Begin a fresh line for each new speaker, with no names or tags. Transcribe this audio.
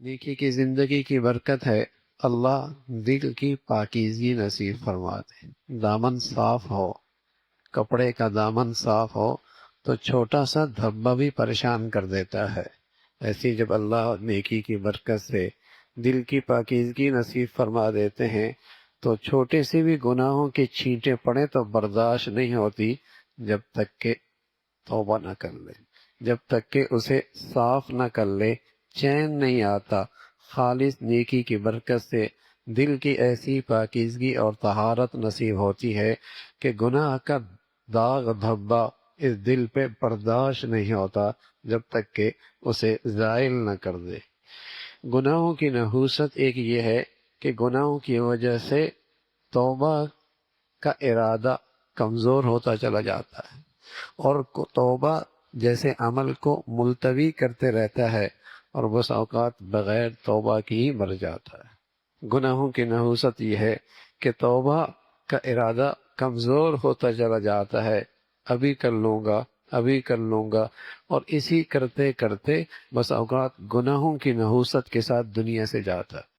نیکی کی زندگی کی برکت ہے اللہ دل کی پاکیزگی نصیب فرما دے۔ دامن صاف ہو، کپڑے کا دامن صاف ہو تو چھوٹا سا دھبا بھی پریشان کر دیتا ہے۔ ایسی جب اللہ نیکی کی برکت سے دل کی پاکیزگی نصیب فرما دیتے ہیں تو چھوٹے سے بھی گناہوں کے چھینٹے پڑے تو برداشت نہیں ہوتی جب تک کہ توبہ نہ کر لے، جب تک کہ اسے صاف نہ کر لے چین نہیں آتا۔ خالص نیکی کی برکت سے دل کی ایسی پاکیزگی اور طہارت نصیب ہوتی ہے کہ گناہ کا داغ دھبا اس دل پہ برداشت نہیں ہوتا جب تک کہ اسے زائل نہ کر دے۔ گناہوں کی نحوست ایک یہ ہے کہ گناہوں کی وجہ سے توبہ کا ارادہ کمزور ہوتا چلا جاتا ہے، اور توبہ جیسے عمل کو ملتوی کرتے رہتا ہے اور بس اوقات بغیر توبہ کی ہی مر جاتا ہے۔ گناہوں کی نحوست یہ ہے کہ توبہ کا ارادہ کمزور ہوتا چلا جاتا ہے، ابھی کر لوں گا، ابھی کر لوں گا، اور اسی کرتے کرتے بس اوقات گناہوں کی نحوست کے ساتھ دنیا سے جاتا ہے۔